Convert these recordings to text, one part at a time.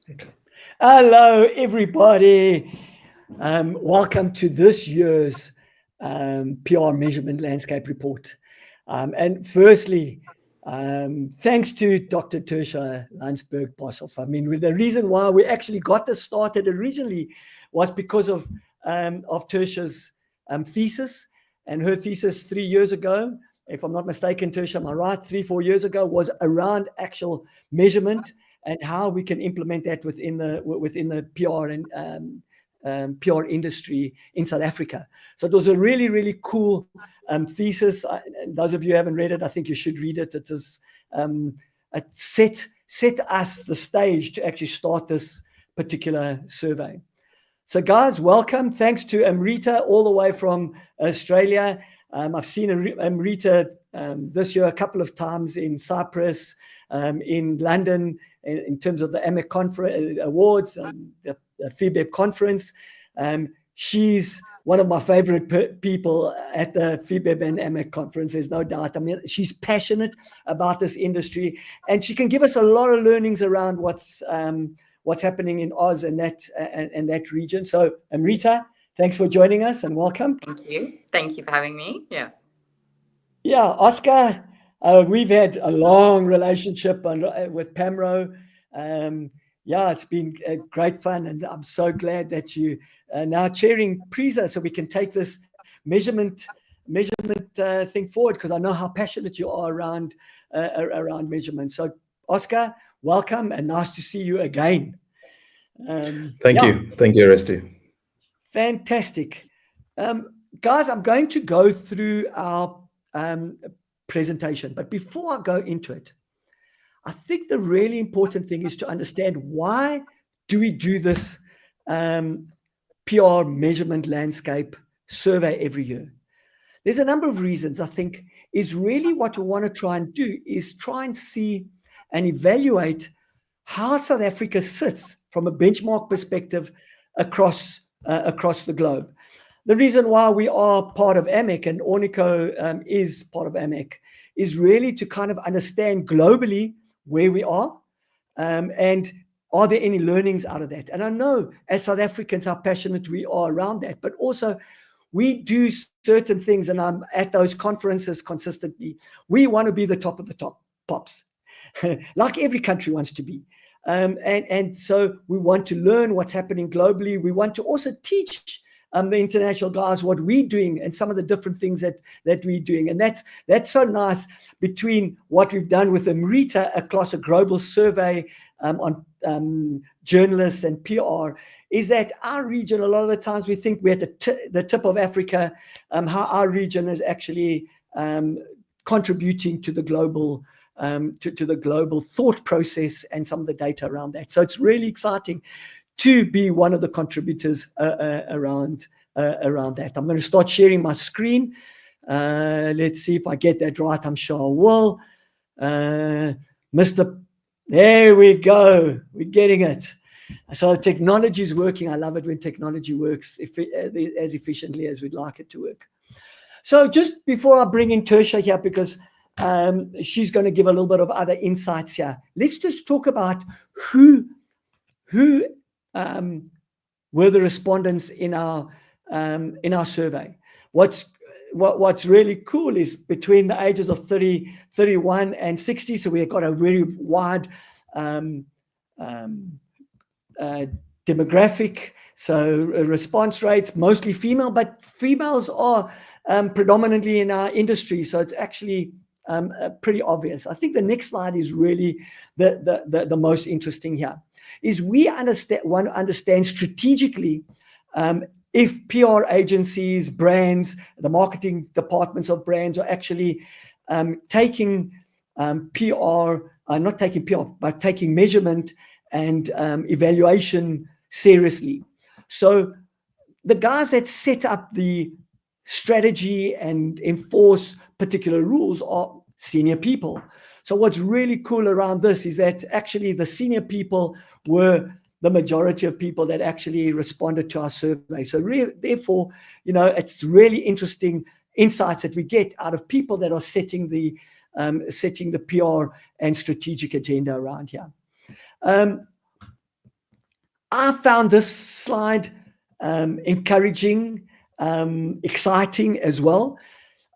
Okay. Hello, everybody. Welcome to this year's PR Measurement Landscape Report. And firstly, thanks to Dr. Tersia, Landsberg, Boshoff. I mean, the reason why we actually got this started originally was because of Tersia's thesis. And her thesis 3 years ago, if I'm not mistaken, Tersia, am I right? 3-4 years ago, was around actual measurement and how we can implement that within the PR and PR industry in South Africa. So it was a really, really cool thesis. And those of you who haven't read it, I think you should read it. It is it set us the stage to actually start this particular survey. So guys, welcome. Thanks to Amrita all the way from Australia. I've seen Amrita this year a couple of times in Cyprus, in London, in terms of the AMEC conference awards, the FIBEP conference. She's one of my favorite people at the FIBEP and AMEC conference, there's no doubt. I mean, she's passionate about this industry, and she can give us a lot of learnings around what's happening in Oz and that region. So Amrita, thanks for joining us and welcome. Thank you. Thank you for having me. Yes. Yeah, Oscar, we've had a long relationship with PAMRO. Yeah, it's been great fun, and I'm so glad that you are now chairing PRISA so we can take this measurement thing forward, because I know how passionate you are around measurement. So Oscar, welcome and nice to see you again. Thank you, Oresti. Fantastic. Guys, I'm going to go through our presentation, but before I go into it, I think the really important thing is to understand, why do we do this PR measurement landscape survey every year? There's a number of reasons. I think is really what we want to try and do is try and see and evaluate how South Africa sits from a benchmark perspective across the globe. The reason why we are part of AMEC and Ornico is part of AMEC is really to kind of understand globally where we are, and are there any learnings out of that? And I know as South Africans how passionate we are around that, but also we do certain things, and I'm at those conferences consistently. We want to be the top of the pops, like every country wants to be. And so we want to learn what's happening globally. We want to also teach the international guys what we're doing and some of the different things that we're doing. And that's so nice between what we've done with Amrita across a global survey on journalists and PR, is that our region, a lot of the times we think we're at the tip of Africa, how our region is actually contributing to the global to the global thought process and some of the data around that. So it's really exciting to be one of the contributors around that. I'm going to start sharing my screen. Let's see if I get that right. I'm sure I will. There we go. We're getting it. So technology is working. I love it when technology works as efficiently as we'd like it to work. So just before I bring in Tersia here, because she's going to give a little bit of other insights here, let's just talk about who were the respondents in our survey. What's really cool is between the ages of 30, 31 and 60, so we've got a very wide demographic. So response rates, mostly female, but females are predominantly in our industry, so it's actually pretty obvious. I think the next slide is really the most interesting here. Is we want to understand strategically if PR agencies, brands, the marketing departments of brands are actually taking taking measurement and evaluation seriously. So the guys that set up the strategy and enforce particular rules are senior people. So what's really cool around this is that actually the senior people were the majority of people that actually responded to our survey. So therefore, it's really interesting insights that we get out of people that are setting the PR and strategic agenda around here. I found this slide encouraging, exciting as well.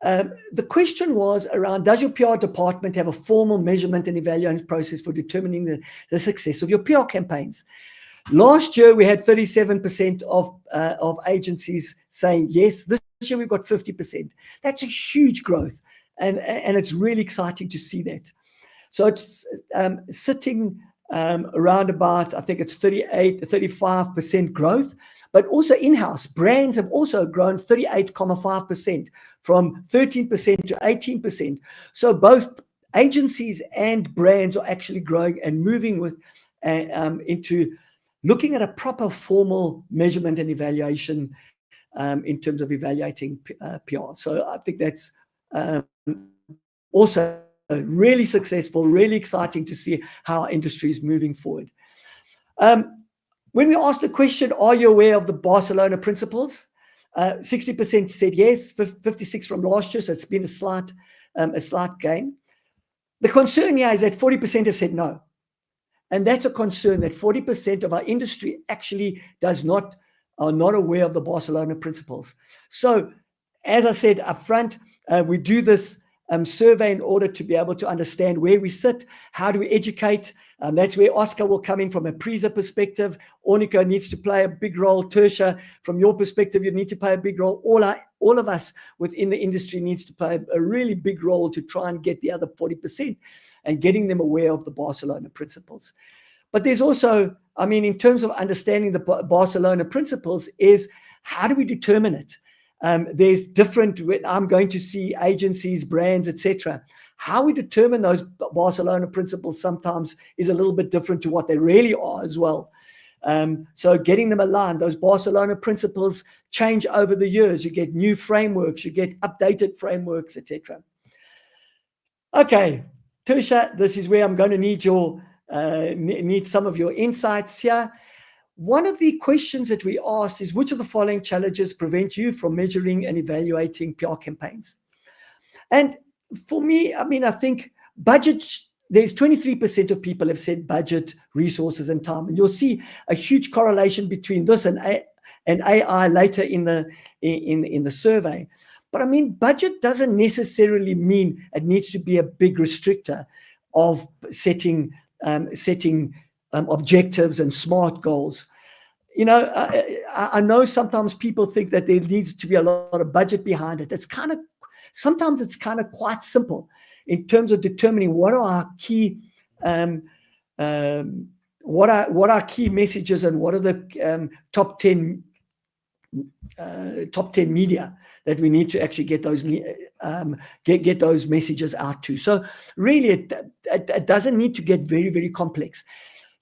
The question was around, does your PR department have a formal measurement and evaluation process for determining the success of your PR campaigns? Last year, we had 37% of agencies saying yes. This year, we've got 50%. That's a huge growth, and it's really exciting to see that. So it's sitting around about, I think it's 35% growth, but also in-house brands have also grown 38.5% from 13% to 18%. So both agencies and brands are actually growing and moving with into looking at a proper formal measurement and evaluation in terms of evaluating PR. So I think that's also really successful, really exciting to see how our industry is moving forward. When we asked the question, are you aware of the Barcelona principles? 60% said yes, 56% from last year, so it's been a slight gain. The concern here is that 40% have said no. And that's a concern, that 40% of our industry actually are not aware of the Barcelona principles. So, as I said up front, we do this survey in order to be able to understand where we sit, how do we educate. That's where Oscar will come in from a PRISA perspective. Ornico needs to play a big role. Tersia, from your perspective, you need to play a big role. All of us within the industry needs to play a really big role to try and get the other 40% and getting them aware of the Barcelona principles. But there's also, I mean, in terms of understanding the Barcelona principles, is how do we determine it? There's different, I'm going to see agencies, brands, etc. How we determine those Barcelona principles sometimes is a little bit different to what they really are as well. So getting them aligned, those Barcelona principles change over the years. You get new frameworks, you get updated frameworks, etc. Okay, Tersia, this is where I'm going to need some of your insights here. One of the questions that we asked is, which of the following challenges prevent you from measuring and evaluating PR campaigns? And for me, I mean, I think budget, there's 23% of people have said budget, resources, and time. And you'll see a huge correlation between this and AI later in the survey. But I mean, budget doesn't necessarily mean it needs to be a big restrictor of setting objectives and SMART goals. You know, I know sometimes people think that there needs to be a lot of budget behind it. Sometimes it's kind of quite simple in terms of determining what are our key key messages and what are the top 10 media that we need to actually get those messages out to. So really, it doesn't need to get very, very complex.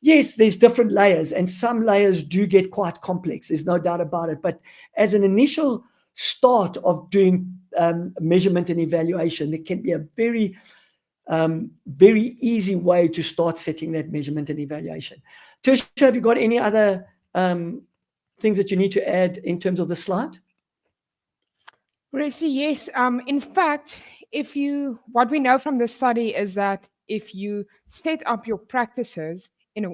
Yes, there's different layers, and some layers do get quite complex. There's no doubt about it. But as an initial start of doing measurement and evaluation, it can be a very, very easy way to start setting that measurement and evaluation. Tersia, have you got any other things that you need to add in terms of the slide? Oresti, yes. In fact, what we know from this study is that if you set up your practices in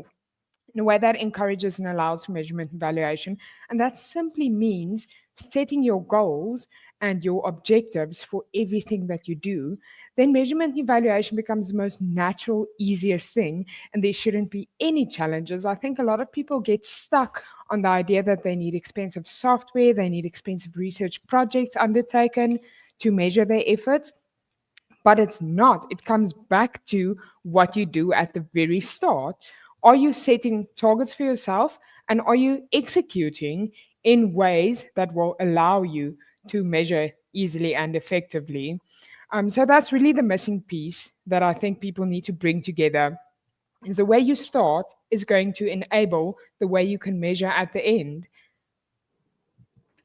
a way that encourages and allows for measurement and evaluation, and that simply means setting your goals and your objectives for everything that you do, then measurement and evaluation becomes the most natural, easiest thing, and there shouldn't be any challenges. I think a lot of people get stuck on the idea that they need expensive software, they need expensive research projects undertaken to measure their efforts, but it's not. It comes back to what you do at the very start. Are you setting targets for yourself, and are you executing in ways that will allow you to measure easily and effectively? So that's really the missing piece that I think people need to bring together, is the way you start is going to enable the way you can measure at the end.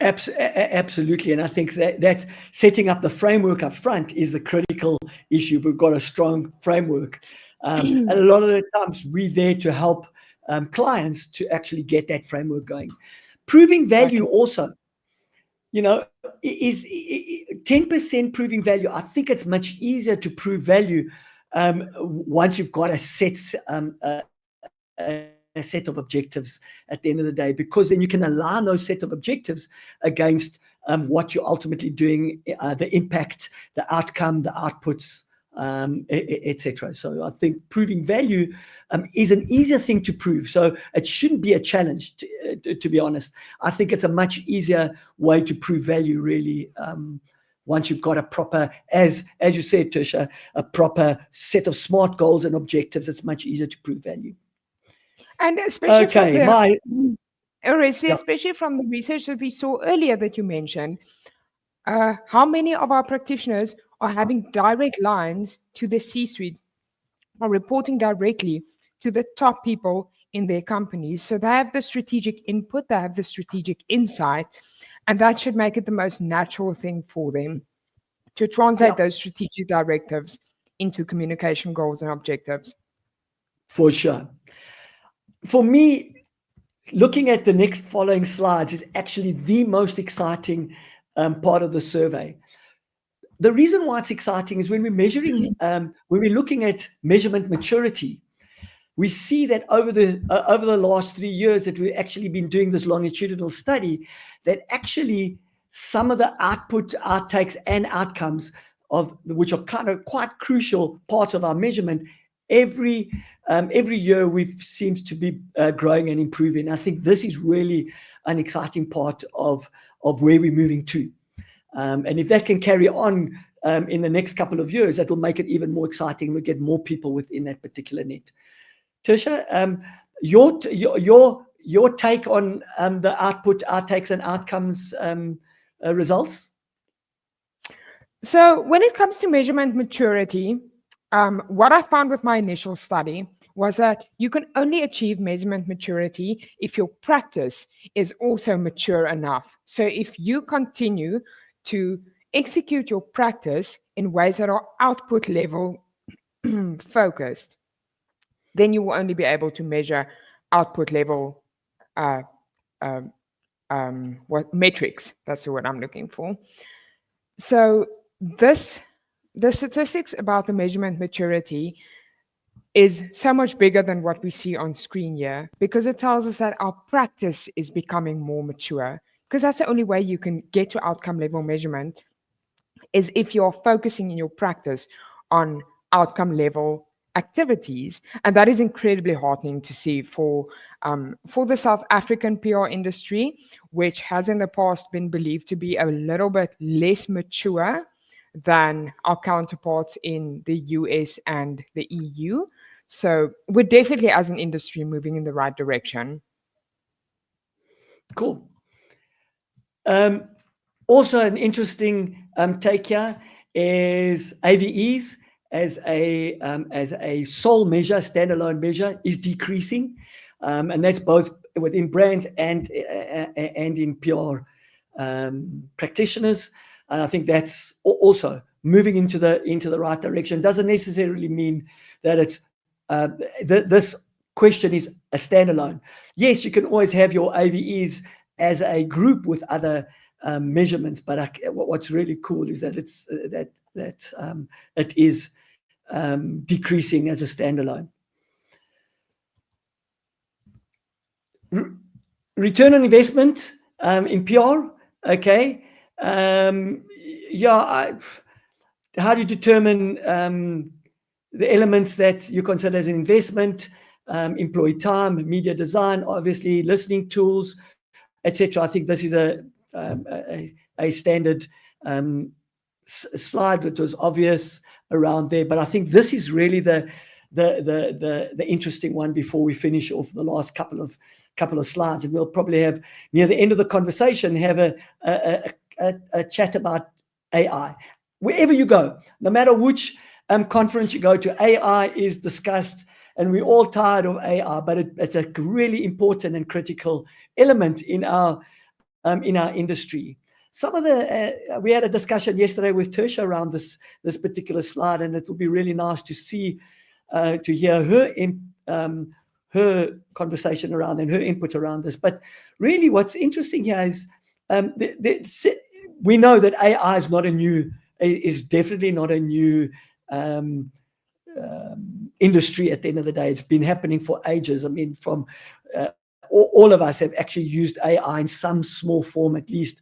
Absolutely. And I think that's setting up the framework up front is the critical issue. We've got a strong framework. And a lot of the times we're there to help clients to actually get that framework going. Proving value also, you know, is 10% proving value. I think it's much easier to prove value once you've got a set set of objectives at the end of the day, because then you can align those set of objectives against what you're ultimately doing, the impact, the outcome, the outputs, etc. So I think proving value is an easier thing to prove. So it shouldn't be a challenge, to be honest. I think it's a much easier way to prove value, really. Once you've got a proper, as you said, Tersia, a proper set of SMART goals and objectives, it's much easier to prove value. And especially yeah. especially from the research that we saw earlier that you mentioned, how many of our practitioners are having direct lines to the C-suite, are reporting directly to the top people in their companies. So they have the strategic input, they have the strategic insight, and that should make it the most natural thing for them to translate those strategic directives into communication goals and objectives. For sure. For me, looking at the next following slides is actually the most exciting part of the survey. The reason why it's exciting is when we're measuring, when we're looking at measurement maturity, we see that over the last 3 years that we've actually been doing this longitudinal study, that actually some of the outtakes and outcomes of which are kind of quite crucial parts of our measurement, every year we've seemed to be growing and improving. I think this is really an exciting part of where we're moving to. And if that can carry on in the next couple of years, that will make it even more exciting. We'll get more people within that particular net. Tersia, your take on the outtakes and outcomes results? So when it comes to measurement maturity, what I found with my initial study was that you can only achieve measurement maturity if your practice is also mature enough. So if you continue to execute your practice in ways that are output level focused, then you will only be able to measure output level metrics. That's the word I'm looking for. So the statistics about the measurement maturity is so much bigger than what we see on screen here, because it tells us that our practice is becoming more mature, because that's the only way you can get to outcome level measurement, is if you're focusing in your practice on outcome level activities. And that is incredibly heartening to see for the South African PR industry, which has in the past been believed to be a little bit less mature than our counterparts in the US and the EU. So we're definitely, as an industry, moving in the right direction. Cool. Also an interesting take here is AVEs as a sole measure, standalone measure, is decreasing, and that's both within brands and in PR practitioners. And I think that's also moving into the right direction. Doesn't necessarily mean that it's this question is a standalone. Yes, you can always have your AVEs as a group with other measurements, but what's really cool is that it's it is decreasing as a standalone. Return on investment in PR. Okay. How do you determine the elements that you consider as an investment? Employee time, media design, obviously listening tools, etc. I think this is a standard slide that was obvious around there, but I think this is really the interesting one before we finish off the last couple of slides, and we'll probably have near the end of the conversation have a chat about AI. Wherever you go, no matter which conference you go to, AI is discussed, and we're all tired of AI, but it's a really important and critical element in our industry. Some of we had a discussion yesterday with Tersia around this particular slide, and it will be really nice to see, to hear her conversation around and her input around this. But really, what's interesting here is we know that AI is definitely not a new industry at the end of the day. It's been happening for ages. I mean, from all of us have actually used AI in some small form, at least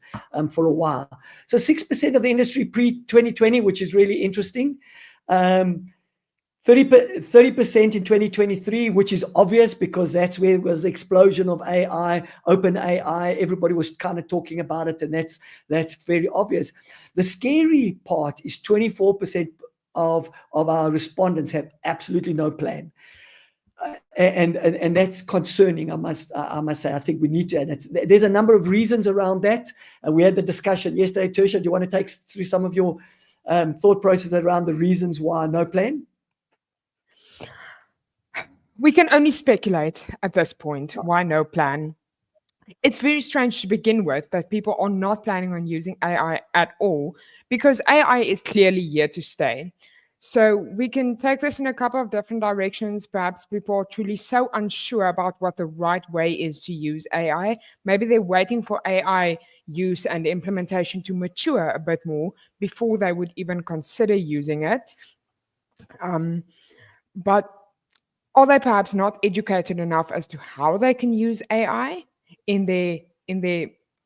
for a while. So 6% of the industry pre-2020, which is really interesting. 30% in 2023, which is obvious because that's where it was the explosion of AI, open AI. Everybody was kind of talking about it, and that's very obvious. The scary part is 24% of our respondents have absolutely no plan. And that's concerning, I must say. I think we need to, and there's a number of reasons around that. And we had the discussion yesterday. Tersia, do you want to take through some of your thought process around the reasons why no plan? We can only speculate at this point why no plan. It's very strange to begin with that people are not planning on using AI at all, because AI is clearly here to stay. So we can take this in a couple of different directions. Perhaps people are truly so unsure about what the right way is to use AI. Maybe they're waiting for AI use and implementation to mature a bit more before they would even consider using it. But are they perhaps not educated enough as to how they can use AI in their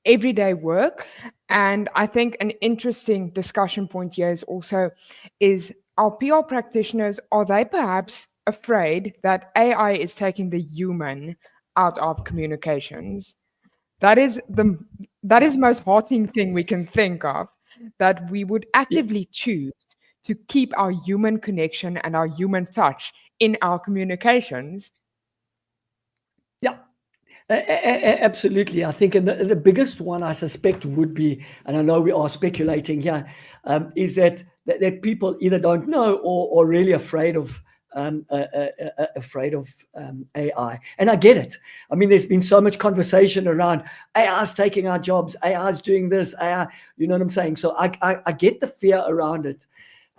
everyday work? And I think an interesting discussion point here is our PR practitioners, are they perhaps afraid that AI is taking the human out of communications? That is the most heartening thing we can think of, that we would actively choose to keep our human connection and our human touch in our communications. Yeah, absolutely. I think the biggest one I suspect would be, and I know we are speculating here, is that people either don't know or really afraid of AI. And I get it. I mean, there's been so much conversation around AI's taking our jobs, AI's doing this, AI, you know what I'm saying? So I get the fear around it.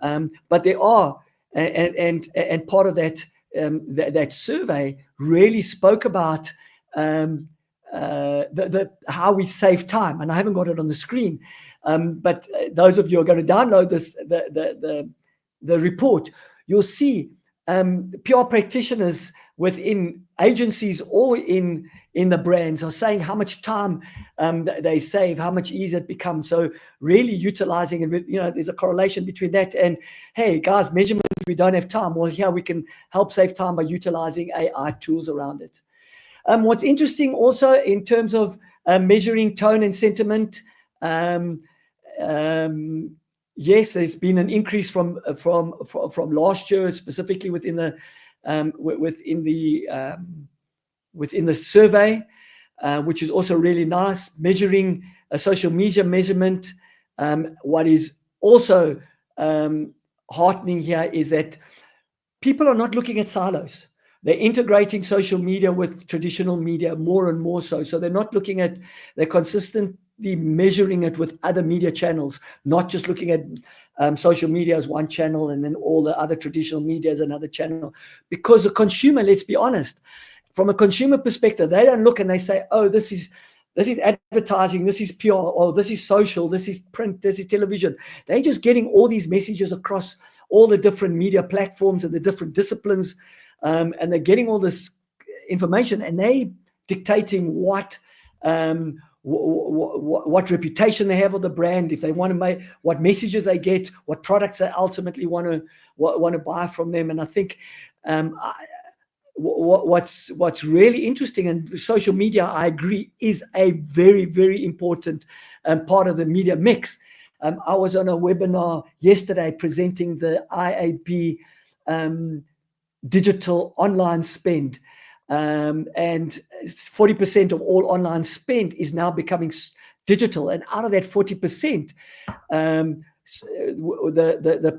But there are, and part of that that survey really spoke about how we save time, and I haven't got it on the screen, but those of you who are going to download this the report, you'll see PR practitioners within agencies or in the brands are saying how much time they save, how much easier it becomes. So really utilizing it, there's a correlation between that and, hey guys, measurement, we don't have time. Well, here we can help save time by utilizing AI tools around it. What's interesting also in terms of measuring tone and sentiment, yes, there's been an increase from last year, specifically within the survey, which is also really nice. Measuring social media measurement. What is also heartening here is that people are not looking at silos. They're integrating social media with traditional media more and more so. So they're consistently measuring it with other media channels, not just looking at social media as one channel and then all the other traditional media as another channel. Because the consumer, let's be honest, from a consumer perspective, they don't look and they say, oh, this is advertising, this is PR, or this is social, this is print, this is television. They're just getting all these messages across all the different media platforms and the different disciplines, and they're getting all this information, and they dictating what reputation they have of the brand, if they want to make, what messages they get, what products they ultimately want to buy from them. And I think what's really interesting, and social media, I agree, is a very, very important part of the media mix. I was on a webinar yesterday presenting the IAB digital online spend, and 40% of all online spend is now becoming digital. And out of that 40%, the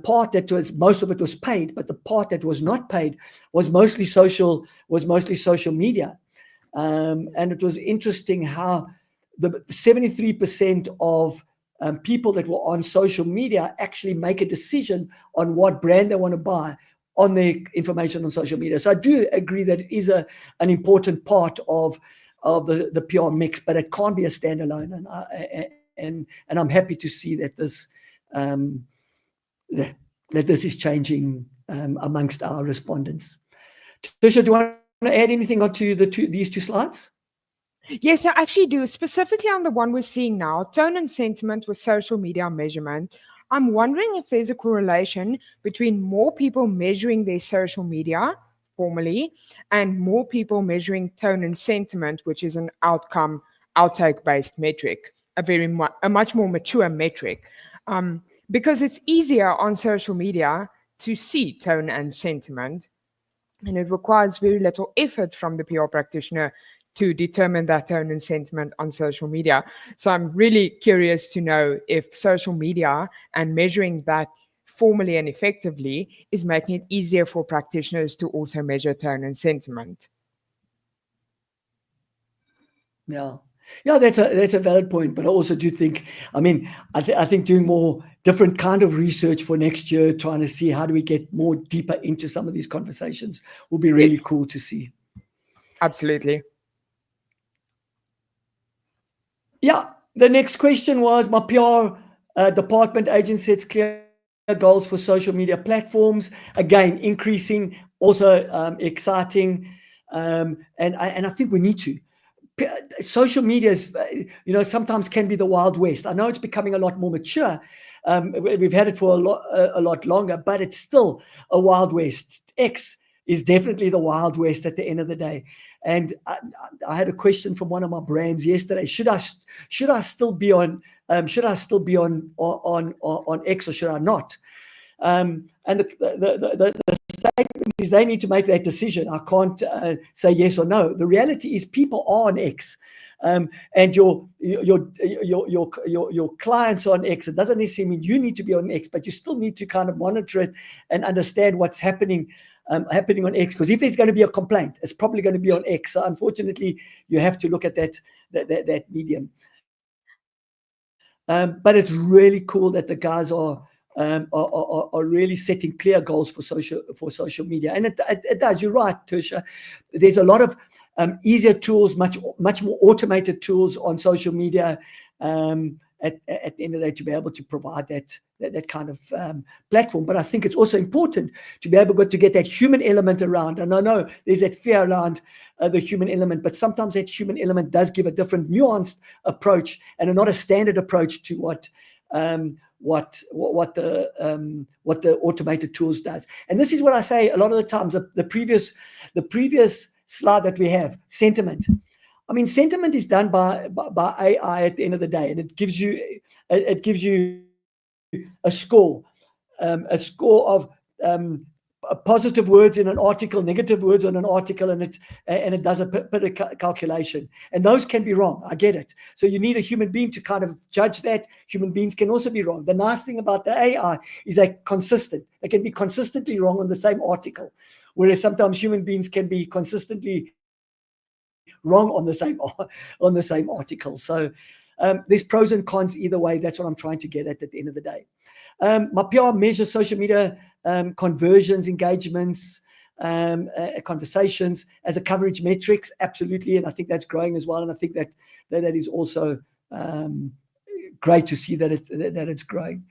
part that was, most of it was paid, but the part that was not paid was mostly social media. And it was interesting how the 73% of people that were on social media actually make a decision on what brand they want to buy on their information on social media. So I do agree that it is an important part of the PR mix, but it can't be a standalone. And I'm happy to see that this is changing amongst our respondents. Tersia, do you want to add anything onto these two slides? Yes, I actually do. Specifically on the one we're seeing now, tone and sentiment with social media measurement. I'm wondering if there's a correlation between more people measuring their social media formally and more people measuring tone and sentiment, which is an outtake-based metric, a much more mature metric. Because it's easier on social media to see tone and sentiment, and it requires very little effort from the PR practitioner to determine that tone and sentiment on social media. So I'm really curious to know if social media and measuring that formally and effectively is making it easier for practitioners to also measure tone and sentiment. Yeah, that's a valid point. But I also do think, I think doing more different kind of research for next year, trying to see how do we get more deeper into some of these conversations will be really cool to see. Absolutely. Yeah, the next question was, my PR department agent sets clear goals for social media platforms. Again, increasing, also exciting. And I think we need to. Social media is, sometimes can be the Wild West. I know it's becoming a lot more mature. We've had it for a lot longer, but it's still a Wild West. X is definitely the Wild West at the end of the day. And I had a question from one of my brands yesterday. Should I still be on X, or should I not? And the statement is they need to make that decision. I can't say yes or no. The reality is people are on X, and your clients are on X. It doesn't necessarily mean you need to be on X, but you still need to kind of monitor it and understand what's happening on X. Because if there's going to be a complaint, it's probably going to be on X. So unfortunately, you have to look at that medium. But it's really cool that the guys are really setting clear goals for social media, and it does. You're right, Tersia. There's a lot of easier tools, much more automated tools on social media. At the end of the day, to be able to provide that kind of platform. But I think it's also important to be able to get that human element around. And I know there's that fear around the human element, but sometimes that human element does give a different nuanced approach and not a standard approach to what the automated tools does. And this is what I say a lot of the times. The previous slide that we have, sentiment. Sentiment is done by AI at the end of the day, and it gives you a score of positive words in an article, negative words on an article, and it does a bit of calculation. And those can be wrong. I get it. So you need a human being to kind of judge that. Human beings can also be wrong. The nice thing about the AI is they're consistent. They can be consistently wrong on the same article, whereas sometimes human beings can be consistently wrong on the same article. So there's pros and cons either way. That's what I'm trying to get at the end of the day. My PR measures social media conversions, engagements, conversations as a coverage metrics, absolutely, and I think that's growing as well. And I think that is also great to see that it's growing.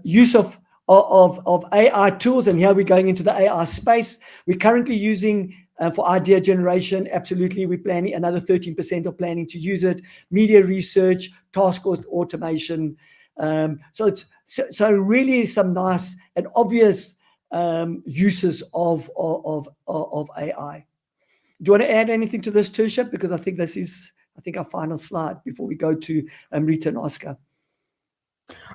Use of AI tools, and here we're going into the AI space. We're currently using for idea generation, absolutely. We're planning, another 13% are planning to use it. Media research, task automation. So really some nice and obvious uses of AI. Do you want to add anything to this, Tersia? Because I think this is our final slide before we go to Amrita and Oscar.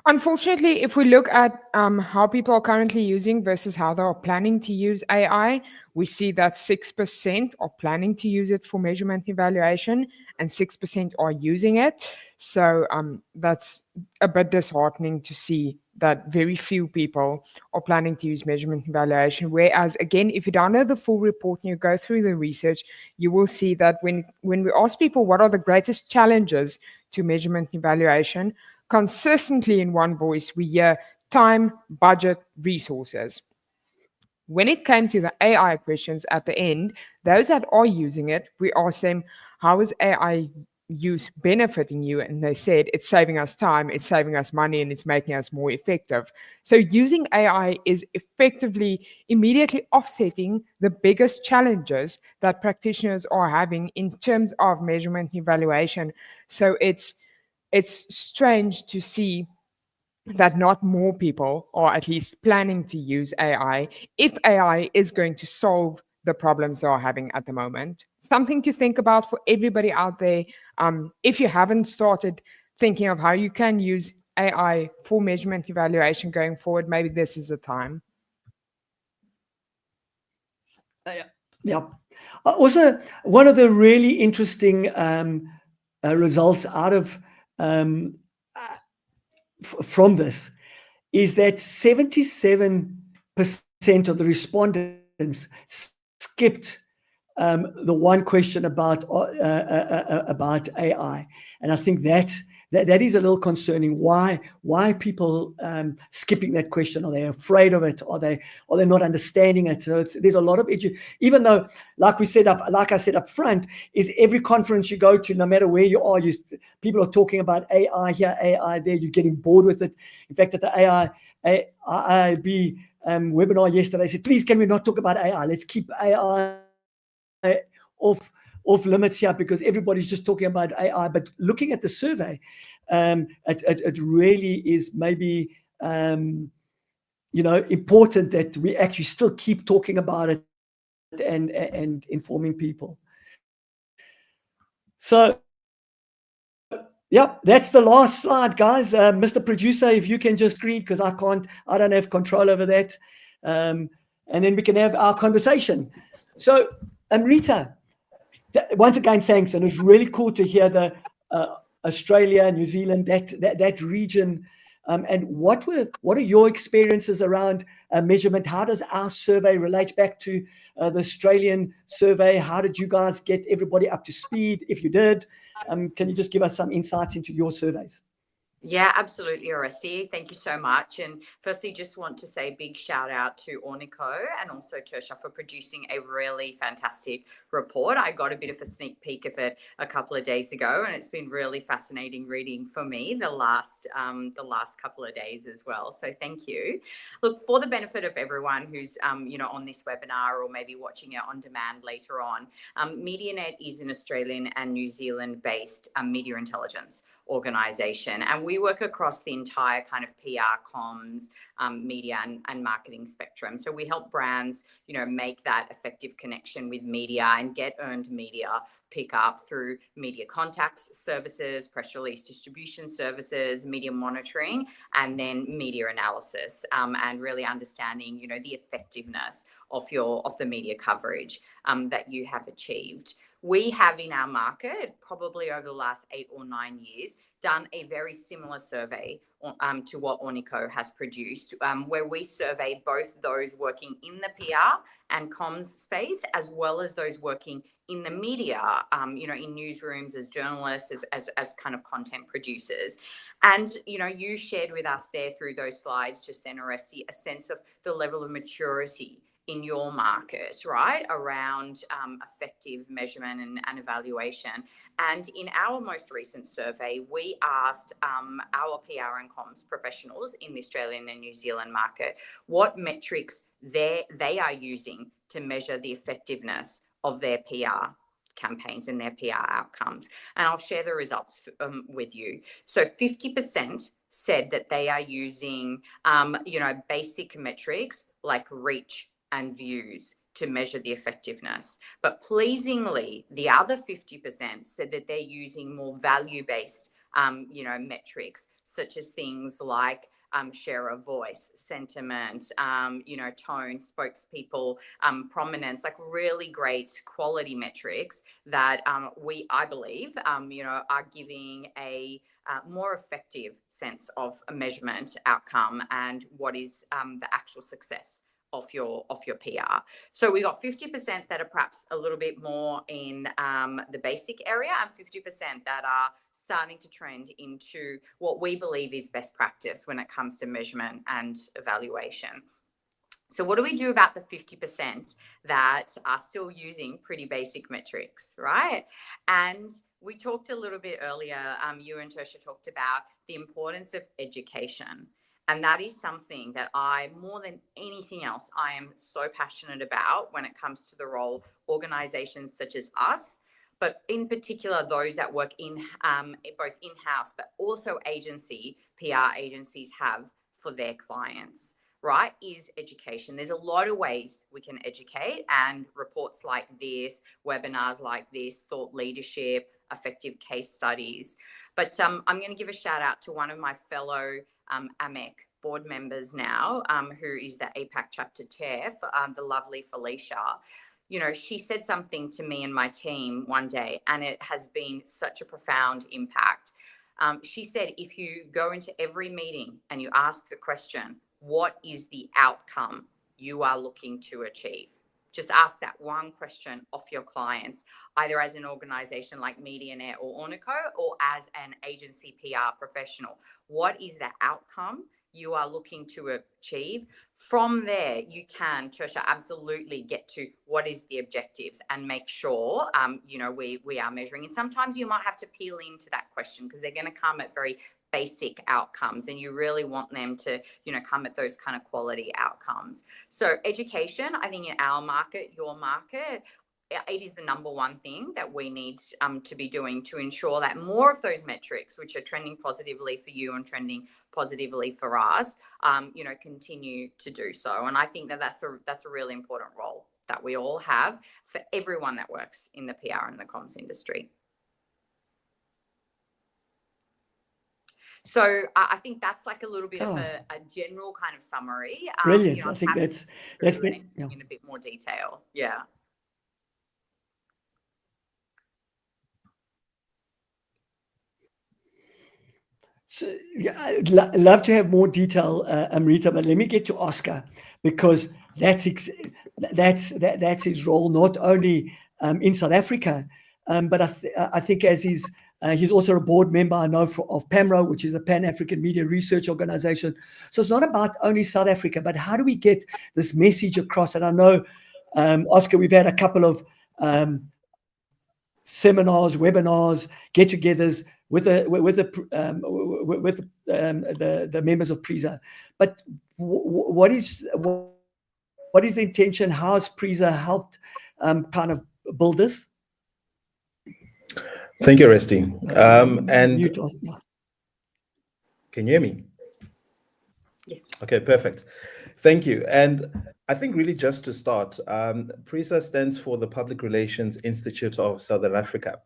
Unfortunately, if we look at how people are currently using versus how they are planning to use AI, we see that 6% are planning to use it for measurement evaluation and 6% are using it. So that's a bit disheartening to see that very few people are planning to use measurement evaluation. Whereas, again, if you download the full report and you go through the research, you will see that when we ask people what are the greatest challenges to measurement evaluation, consistently in one voice, we hear time, budget, resources. When it came to the AI questions at the end, those that are using it, we ask them, how is AI use benefiting you, and they said it's saving us time, it's saving us money, and it's making us more effective. So using AI is effectively immediately offsetting the biggest challenges that practitioners are having in terms of measurement and evaluation. So it's strange to see that not more people are at least planning to use AI if AI is going to solve the problems they are having at the moment. Something to think about for everybody out there. If you haven't started thinking of how you can use AI for measurement evaluation going forward, maybe this is the time. Yeah. Also, one of the really interesting results out of from this is that 77% of the respondents skipped the one question about AI, and I think that is a little concerning. Why people skipping that question? Are they afraid of it? Are they not understanding it? So there's a lot of even though, like I said up front, is every conference you go to, no matter where you are, people are talking about AI here, AI there. You're getting bored with it. In fact, at the IIB webinar yesterday, I said, please, can we not talk about AI? Let's keep AI off limits here, because everybody's just talking about AI. But looking at the survey, it really is maybe important that we actually still keep talking about it and informing people. So yeah, that's the last slide, guys. Mr. Producer, if you can just read, because I don't have control over that, and then we can have our conversation. So Amrita, once again, thanks, and it was really cool to hear the Australia, New Zealand, that region. And what are your experiences around measurement? How does our survey relate back to the Australian survey? How did you guys get everybody up to speed, if you did? Can you just give us some insights into your surveys? Yeah, absolutely, Oresti. Thank you so much. And firstly, just want to say a big shout out to Ornico and also Tersia for producing a really fantastic report. I got a bit of a sneak peek of it a couple of days ago, and it's been really fascinating reading for me the last couple of days as well. So thank you. Look, for the benefit of everyone who's on this webinar or maybe watching it on demand later on, Medianet is an Australian and New Zealand based media intelligence organization, and we work across the entire kind of PR, comms, media and marketing spectrum. So we help brands, make that effective connection with media and get earned media pick up through media contacts services, press release distribution services, media monitoring, and then media analysis, and really understanding, the effectiveness of the media coverage that you have achieved. We have in our market, probably over the last 8 or 9 years, done a very similar survey to what Ornico has produced, where we survey both those working in the PR and comms space, as well as those working in the media, in newsrooms as journalists, as kind of content producers. And, you shared with us there through those slides just then, Oresti, a sense of the level of maturity in your market, right, around effective measurement and evaluation. And in our most recent survey, we asked our PR and comms professionals in the Australian and New Zealand market what metrics they are using to measure the effectiveness of their PR campaigns and their PR outcomes. And I'll share the results with you. So 50% said that they are using, basic metrics like reach and views to measure the effectiveness. But pleasingly, the other 50% said that they're using more value-based, metrics, such as things like share of voice, sentiment, tone, spokespeople, prominence, like really great quality metrics that I believe, are giving a more effective sense of a measurement outcome and what is the actual success of your PR. So we got 50% that are perhaps a little bit more in the basic area, and 50% that are starting to trend into what we believe is best practice when it comes to measurement and evaluation. So what do we do about the 50% that are still using pretty basic metrics, right? And we talked a little bit earlier, you and Tersia talked about the importance of education. And that is something that more than anything else, I am so passionate about when it comes to the role organizations such as us, but in particular, those that work in both in-house, but also PR agencies have for their clients, right, is education. There's a lot of ways we can educate, and reports like this, webinars like this, thought leadership, effective case studies. But I'm going to give a shout out to one of my fellow AMEC board members now, who is the APAC chapter chair, the lovely Felicia. You know, she said something to me and my team one day, and it has been such a profound impact. She said, if you go into every meeting and you ask the question, what is the outcome you are looking to achieve? Just ask that one question of your clients, either as an organization like Medianet or Ornico, or as an agency PR professional. What is the outcome you are looking to achieve? From there, you can, Tersia, absolutely get to what is the objectives and make sure, you know, we are measuring. And sometimes you might have to peel into that question because they're going to come at very basic outcomes, and you really want them to, you know, come at those kind of quality outcomes. So education, I think in our market, your market, it is the number one thing that we need to be doing to ensure that more of those metrics, which are trending positively for you and trending positively for us, you know, continue to do so. And I think that that's a really important role that we all have for everyone that works in the PR and the comms industry. So I think that's like a little bit of a general kind of summary. Brilliant. You know, I think that's been in a bit more detail. Yeah. So, yeah, I'd love to have more detail, Amrita, but let me get to Oscar, because that's his role, not only in South Africa, but I think as he's also a board member, I know, of PAMRO, which is a Pan-African Media Research Organization. So it's not about only South Africa, but how do we get this message across? And I know, Oscar, we've had a couple of seminars, webinars, get-togethers with the members of PRISA. But what is the intention? How has PRISA helped kind of build this? Thank you, Oresti. And can you hear me? Yes. Okay, perfect. Thank you. And I think really just to start, PRISA stands for the Public Relations Institute of Southern Africa.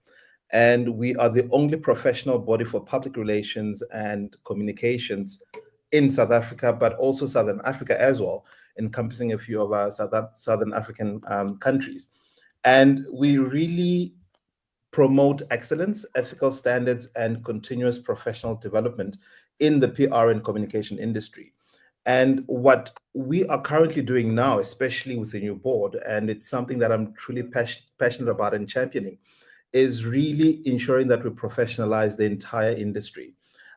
And we are the only professional body for public relations and communications in South Africa, but also Southern Africa as well, encompassing a few of our Southern African countries. And we really promote excellence, ethical standards, and continuous professional development in the PR and communication industry. And what we are currently doing now, especially with the new board, and it's something that I'm truly passionate about and championing, is really ensuring that we professionalize the entire industry.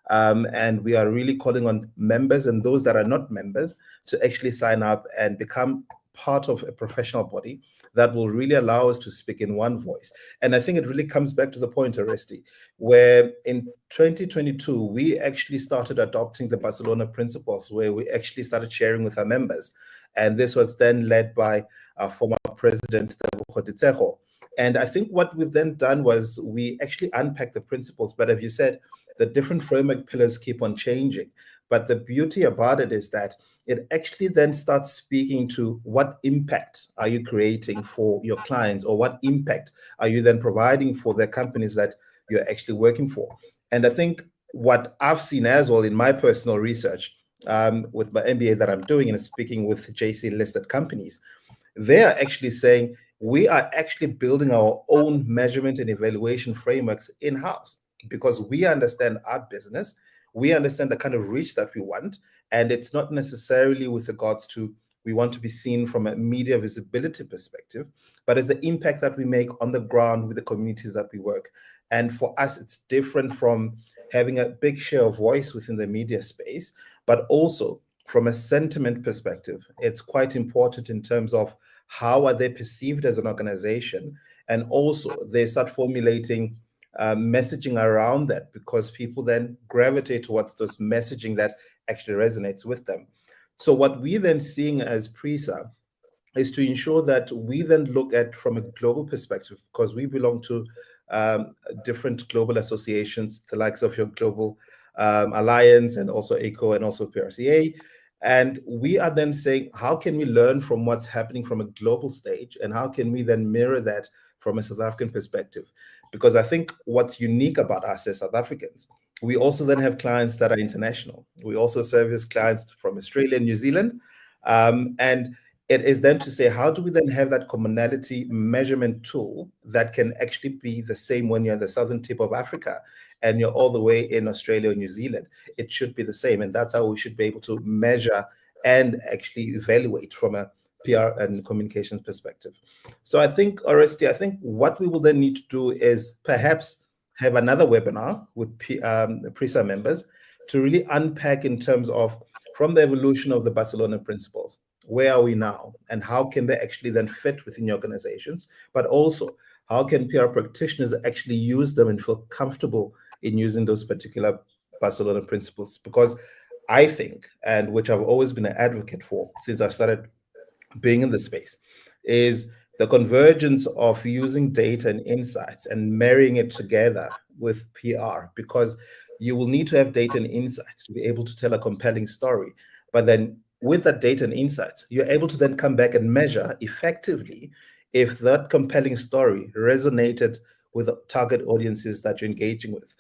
And we are really calling on members and those that are not members to actually sign up and become part of a professional body that will really allow us to speak in one voice. And I think it really comes back to the point, Oresti, where in 2022, we actually started adopting the Barcelona principles, where we actually started sharing with our members. And this was then led by our former president, Tshifure. And I think what we've then done was we actually unpacked the principles, but as you said, the different framework pillars keep on changing. But the beauty about it is that it actually then starts speaking to what impact are you creating for your clients, or what impact are you then providing for the companies that you're actually working for. And I think what I've seen as well in my personal research with my MBA that I'm doing and speaking with JC listed companies, they are actually saying we are actually building our own measurement and evaluation frameworks in-house because we understand our business. We understand the kind of reach that we want, and it's not necessarily with regards to we want to be seen from a media visibility perspective, but as the impact that we make on the ground with the communities that we work. And for us, it's different from having a big share of voice within the media space, but also from a sentiment perspective, it's quite important in terms of how are they perceived as an organization, and also they start formulating messaging around that, because people then gravitate towards this messaging that actually resonates with them. So what we then seeing as PRISA is to ensure that we then look at from a global perspective, because we belong to different global associations, the likes of your Global Alliance and also ACO and also PRCA. And we are then saying, how can we learn from what's happening from a global stage, and how can we then mirror that from a South African perspective? Because I think what's unique about us as South Africans, we also then have clients that are international. We also service clients from Australia and New Zealand. And it is then to say, how do we then have that commonality measurement tool that can actually be the same when you're in the southern tip of Africa and you're all the way in Australia or New Zealand? It should be the same. And that's how we should be able to measure and actually evaluate from a PR and communications perspective. So I think, Oresti, I think what we will then need to do is perhaps have another webinar with PRISA members to really unpack in terms of from the evolution of the Barcelona principles. Where are we now, and how can they actually then fit within your organizations? But also, how can PR practitioners actually use them and feel comfortable in using those particular Barcelona principles? Because I think, and which I've always been an advocate for since I started being in the space, is the convergence of using data and insights and marrying it together with PR, because you will need to have data and insights to be able to tell a compelling story. But then with that data and insights, you're able to then come back and measure effectively if that compelling story resonated with the target audiences that you're engaging with.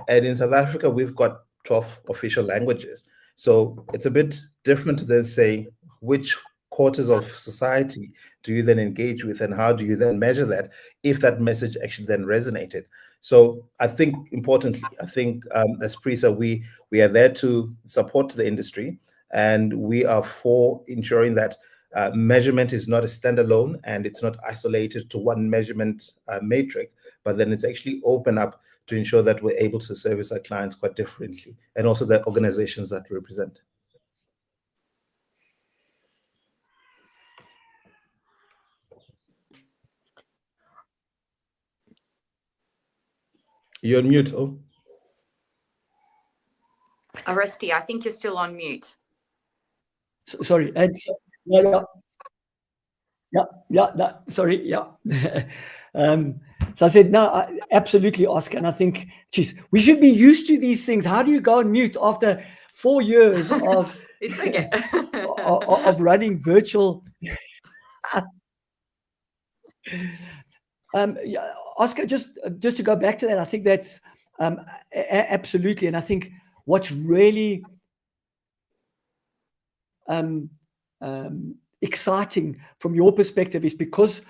And in South Africa, we've got 12 official languages. So it's a bit different than saying which quarters of society do you then engage with, and how do you then measure that if that message actually then resonated. So I think importantly, I think as PRISA, we are there to support the industry, and we are for ensuring that measurement is not a standalone and it's not isolated to one measurement metric, but then it's actually open up to ensure that we're able to service our clients quite differently, and also the organizations that we represent. You're on mute. Oh. Oresti, I think you're still on mute. Sorry. Sorry. So I said, no, absolutely, Oscar. And I think, geez, we should be used to these things. How do you go on mute after 4 years of It's okay. of running virtual? Oscar, just to go back to that, I think that's absolutely. And I think what's really exciting from your perspective is because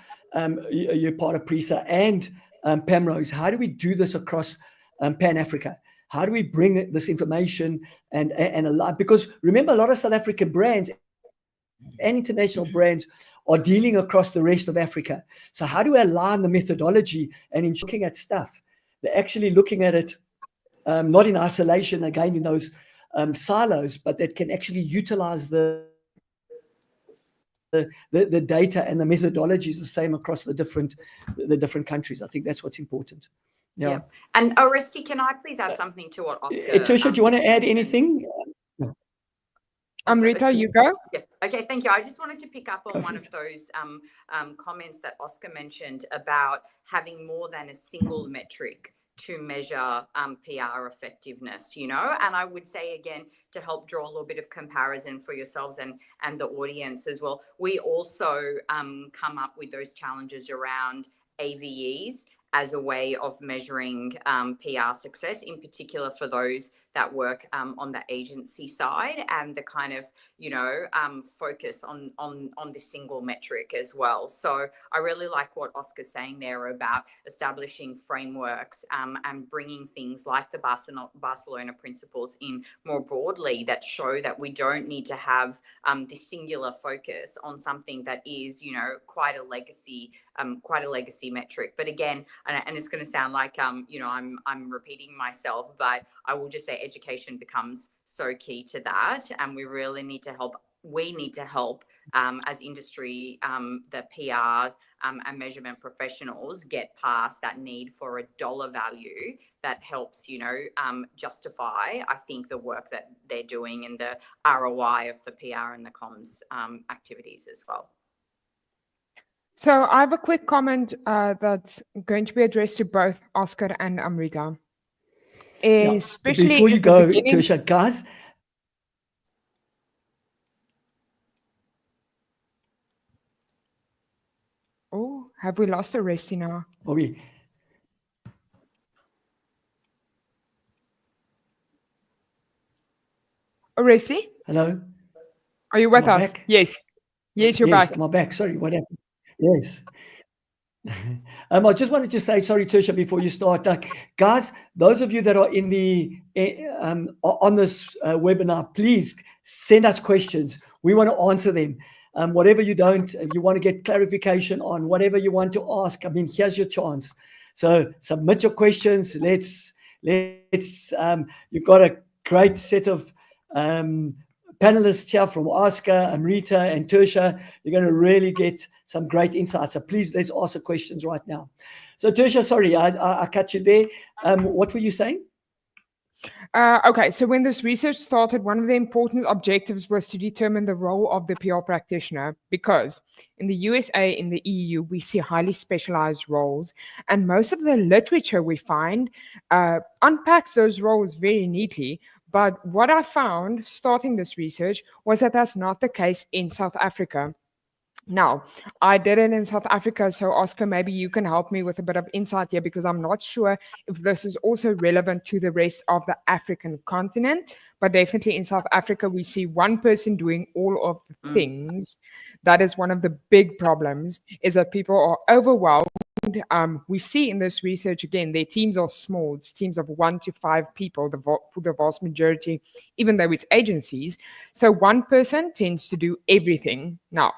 you're part of PRISA and PAMROS. How do we do this across Pan Africa? How do we bring this information and alive? Because remember, a lot of South African brands and international brands are dealing across the rest of Africa. So how do we align the methodology and in looking at stuff? They're actually looking at it not in isolation, again, in those silos, but that can actually utilize the data and the methodologies the same across the different countries. I think that's what's important. Yeah. And Oresti, can I please add something to what Oscar? Tersia, do you want to add anything? Amrita, you go. Yeah. Okay, thank you. I just wanted to pick up on one of those comments that Oscar mentioned about having more than a single metric to measure PR effectiveness, you know. And I would say, again, to help draw a little bit of comparison for yourselves and the audience as well, we also come up with those challenges around AVEs as a way of measuring PR success, in particular for those that work on the agency side, and the kind of, you know, focus on the single metric as well. So I really like what Oscar's saying there about establishing frameworks and bringing things like the Barcelona principles in more broadly that show that we don't need to have this singular focus on something that is, you know, quite a legacy quite a legacy metric. But again, and it's going to sound like I'm repeating myself, but I will just say education becomes so key to that, and we really need to help. We need to help as industry, the PR and measurement professionals get past that need for a dollar value that helps, justify, I think, the work that they're doing and the ROI of the PR and the comms activities as well. So I have a quick comment that's going to be addressed to both Oscar and Amrita. Especially before you go, Tersia, guys. Oh, have we lost Oresti now? Bobby. Oresti? Hello? Are you with Am I us? back? Yes. Yes, you're Yes, back. am I back? Sorry, what happened? Yes. I just wanted to say, sorry, Tersia, before you start. Guys, those of you that are in the on this webinar, please send us questions. We want to answer them. Whatever you want to get clarification on, whatever you want to ask, I mean, here's your chance. So submit your questions. Let's you've got a great set of panelists here from Oscar, Amrita, and Tersia. You're going to really get some great insights. So please, let's ask the questions right now. So Tersia, sorry, I cut you there. What were you saying? Okay, so when this research started, one of the important objectives was to determine the role of the PR practitioner, because in the USA, in the EU, we see highly specialized roles, and most of the literature we find unpacks those roles very neatly. But what I found starting this research was that that's not the case in South Africa. Now, I did it in South Africa, so Oscar, maybe you can help me with a bit of insight here, because I'm not sure if this is also relevant to the rest of the African continent, but definitely in South Africa, we see one person doing all of the things. That is one of the big problems, is that people are overwhelmed. We see in this research, again, their teams are small. It's teams of 1 to 5 people, for the vast majority, even though it's agencies. So one person tends to do everything. Now,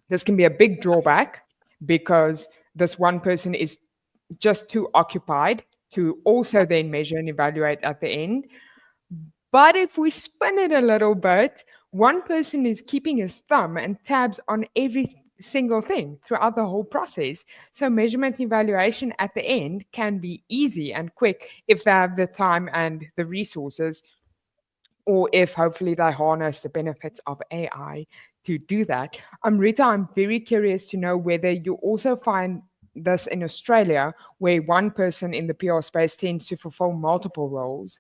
this can be a big drawback, because this one person is just too occupied to also then measure and evaluate at the end. But if we spin it a little bit, one person is keeping his thumb and tabs on every single thing throughout the whole process. So measurement and evaluation at the end can be easy and quick if they have the time and the resources, or if hopefully they harness the benefits of AI to do that. Amrita, I'm very curious to know whether you also find this in Australia, where one person in the PR space tends to fulfill multiple roles.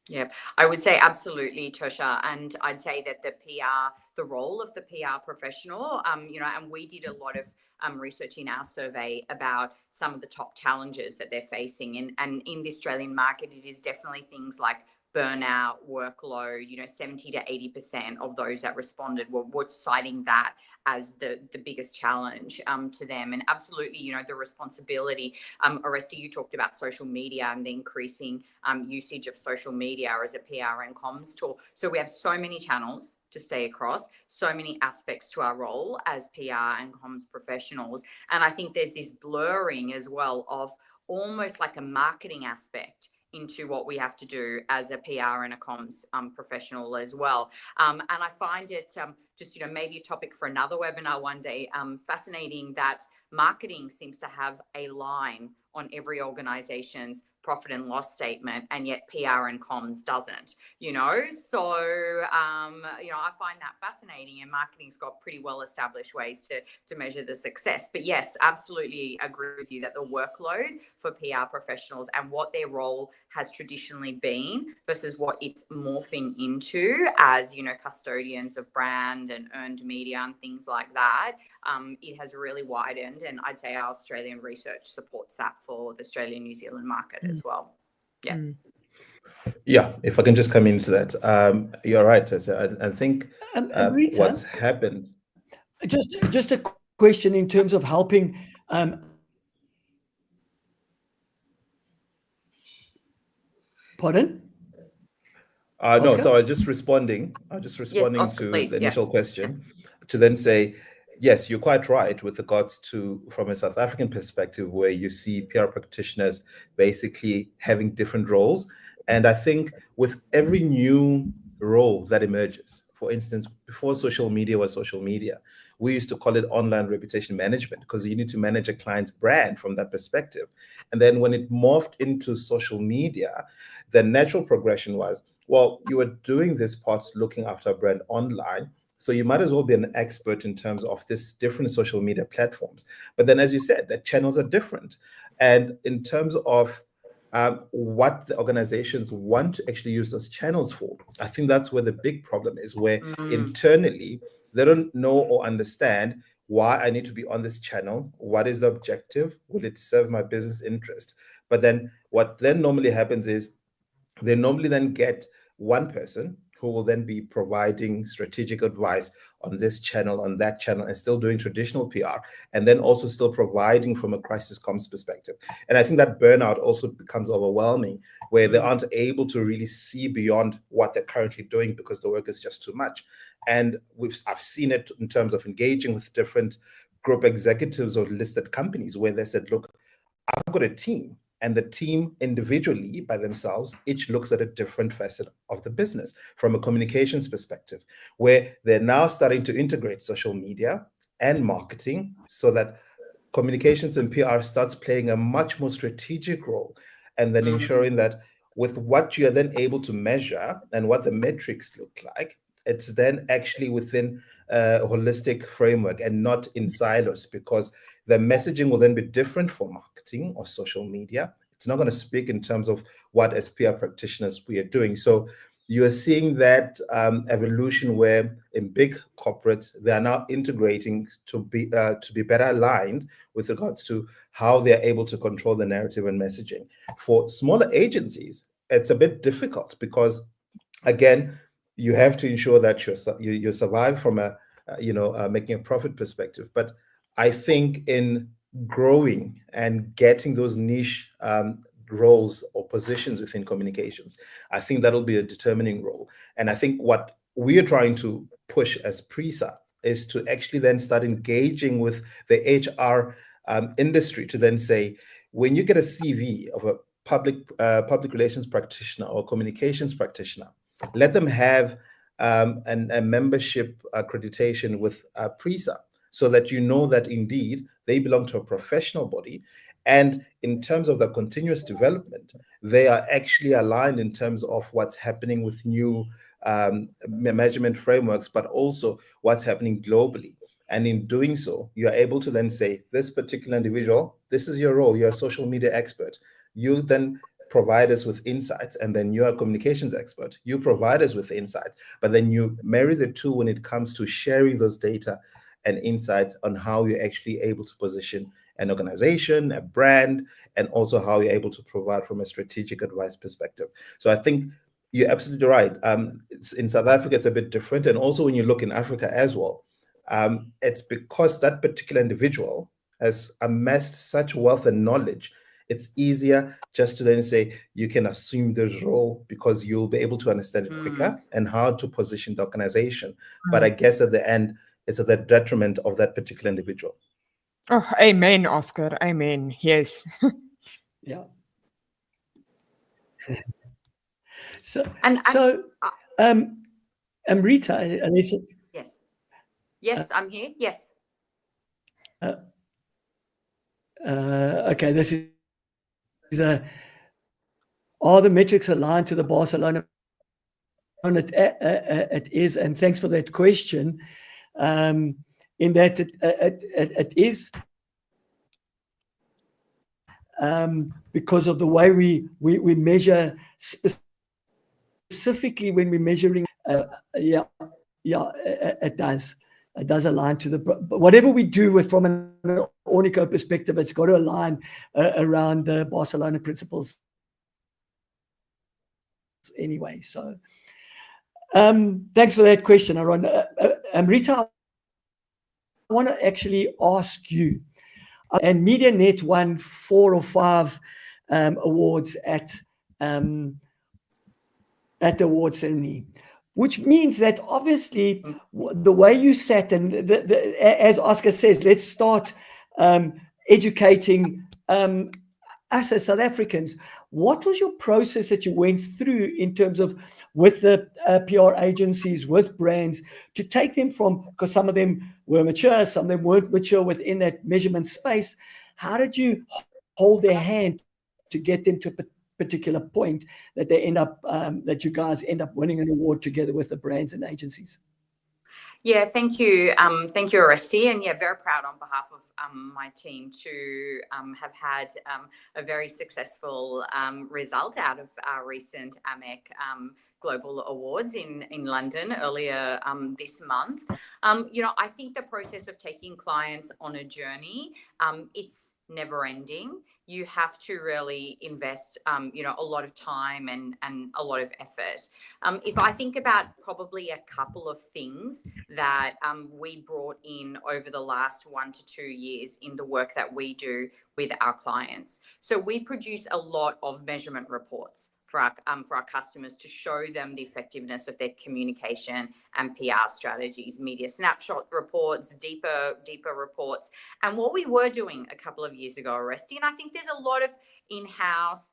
Yeah, I would say absolutely, Tersia. And I'd say that the role of the PR professional, and we did a lot of research in our survey about some of the top challenges that they're facing. And in the Australian market, it is definitely things like burnout, workload. 70 to 80% of those that responded were citing that as the biggest challenge to them. And absolutely, the responsibility. Oresti, you talked about social media and the increasing usage of social media as a PR and comms tool. So we have so many channels to stay across, so many aspects to our role as PR and comms professionals. And I think there's this blurring as well of almost like a marketing aspect into what we have to do as a PR and a comms professional as well. And I find it just, maybe a topic for another webinar one day, fascinating that marketing seems to have a line on every organization's profit and loss statement, and yet PR and comms doesn't, So, I find that fascinating, and marketing's got pretty well established ways to measure the success. But yes, absolutely agree with you that the workload for PR professionals and what their role has traditionally been versus what it's morphing into as, custodians of brand and earned media and things like that, it has really widened. And I'd say our Australian research supports that for the Australian New Zealand market as well. Yeah. Yeah, if I can just come into that. You're right, Tersia. I think Rita, what's happened. Just a question in terms of helping. Pardon? No, so I was just responding. Oscar, to please, the initial question to then say, yes, you're quite right with regards to, from a South African perspective, where you see PR practitioners basically having different roles. And I think with every new role that emerges, for instance, before social media was social media, we used to call it online reputation management, because you need to manage a client's brand from that perspective. And then when it morphed into social media, the natural progression was, well, you were doing this part looking after a brand online, so you might as well be an expert in terms of this different social media platforms. But then, as you said, the channels are different. And in terms of what the organizations want to actually use those channels for, I think that's where the big problem is, where internally they don't know or understand why I need to be on this channel. What is the objective? Will it serve my business interest? But then what then normally happens is they normally then get one person who will then be providing strategic advice on this channel, on that channel, and still doing traditional PR, and then also still providing from a crisis comms perspective. And I think that burnout also becomes overwhelming, where they aren't able to really see beyond what they're currently doing because the work is just too much. And I've seen it in terms of engaging with different group executives or listed companies, where they said, look, I've got a team, and the team individually by themselves each looks at a different facet of the business from a communications perspective, where they're now starting to integrate social media and marketing so that communications and PR starts playing a much more strategic role, and then ensuring that with what you're then able to measure and what the metrics look like, it's then actually within a holistic framework and not in silos, because the messaging will then be different for marketing or social media. It's not going to speak in terms of what as PR practitioners we are doing. So you are seeing that evolution where in big corporates, they are now integrating to be better aligned with regards to how they're able to control the narrative and messaging. For smaller agencies, it's a bit difficult because, again, you have to ensure that you survive from a making a profit perspective. But I think in growing and getting those niche roles or positions within communications, I think that'll be a determining role. And I think what we are trying to push as PRISA is to actually then start engaging with the HR industry to then say, when you get a CV of a public relations practitioner or communications practitioner, let them have a membership accreditation with PRISA, so that you know that indeed they belong to a professional body. And in terms of the continuous development, they are actually aligned in terms of what's happening with new measurement frameworks, but also what's happening globally. And in doing so, you are able to then say, this particular individual, this is your role, you're a social media expert. You then provide us with insights, and then you're a communications expert. You provide us with insights, but then you marry the two when it comes to sharing those data and insights on how you're actually able to position an organization, a brand, and also how you're able to provide from a strategic advice perspective. So I think you're absolutely right. In South Africa, it's a bit different. And also when you look in Africa as well, it's because that particular individual has amassed such wealth and knowledge. It's easier just to then say you can assume this role because you'll be able to understand it quicker and how to position the organization. But I guess at the end, it's at the detriment of that particular individual. Oh, amen, Oscar. Amen. Yes. Yeah. Amrita, yes, I'm here. Yes. Okay, this is are the metrics aligned to the Barcelona? It is, and thanks for that question. In that it is because of the way we measure specifically when we're measuring. It does align to the, whatever we do with from an Ornico perspective, it's got to align around the Barcelona principles anyway. So thanks for that question, Aaron. Amrita, I want to actually ask you, and Medianet won 4 or 5 awards at the award ceremony. which means that obviously the way you sat and as Oscar says, let's start educating us as South Africans. What was your process that you went through in terms of with the PR agencies, with brands, to take them from, because some of them were mature, some of them weren't mature within that measurement space. How did you hold their hand to get them to a particular point that they end up, that you guys end up winning an award together with the brands and agencies? Yeah, thank you. Thank you, Oresti. And yeah, very proud on behalf of my team to have had a very successful result out of our recent AMEC Global Awards in London earlier this month. I think the process of taking clients on a journey, it's never ending. You have to really invest, a lot of time and a lot of effort. If I think about probably a couple of things that we brought in over the last 1 to 2 years in the work that we do with our clients. So we produce a lot of measurement reports for our customers to show them the effectiveness of their communication and PR strategies, media snapshot reports, deeper reports. And what we were doing a couple of years ago, Oresti, and I think there's a lot of in-house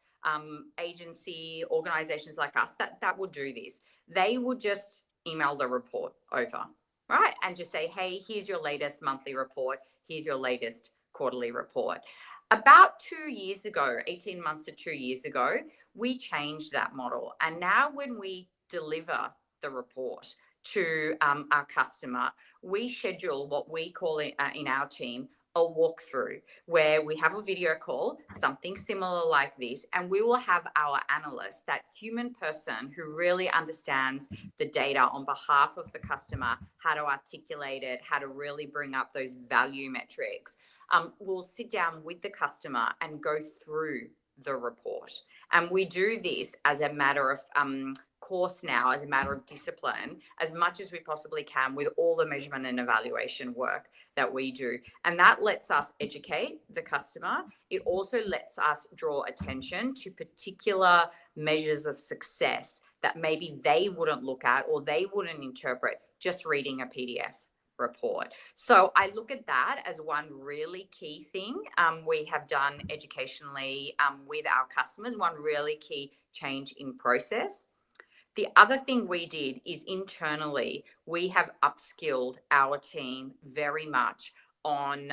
agency organizations like us that would do this. They would just email the report over, right? And just say, hey, here's your latest monthly report. Here's your latest quarterly report. About 2 years ago, 18 months to 2 years ago, we changed that model. And now when we deliver the report to our customer, we schedule what we call it in our team a walkthrough, where we have a video call, something similar like this, and we will have our analyst, that human person who really understands the data on behalf of the customer, how to articulate it, how to really bring up those value metrics. We'll sit down with the customer and go through the report. And we do this as a matter of course now, as a matter of discipline, as much as we possibly can with all the measurement and evaluation work that we do. And that lets us educate the customer. It also lets us draw attention to particular measures of success that maybe they wouldn't look at or they wouldn't interpret just reading a PDF report. So I look at that as one really key thing we have done educationally with our customers, one really key change in process. The other thing we did is internally, we have upskilled our team very much on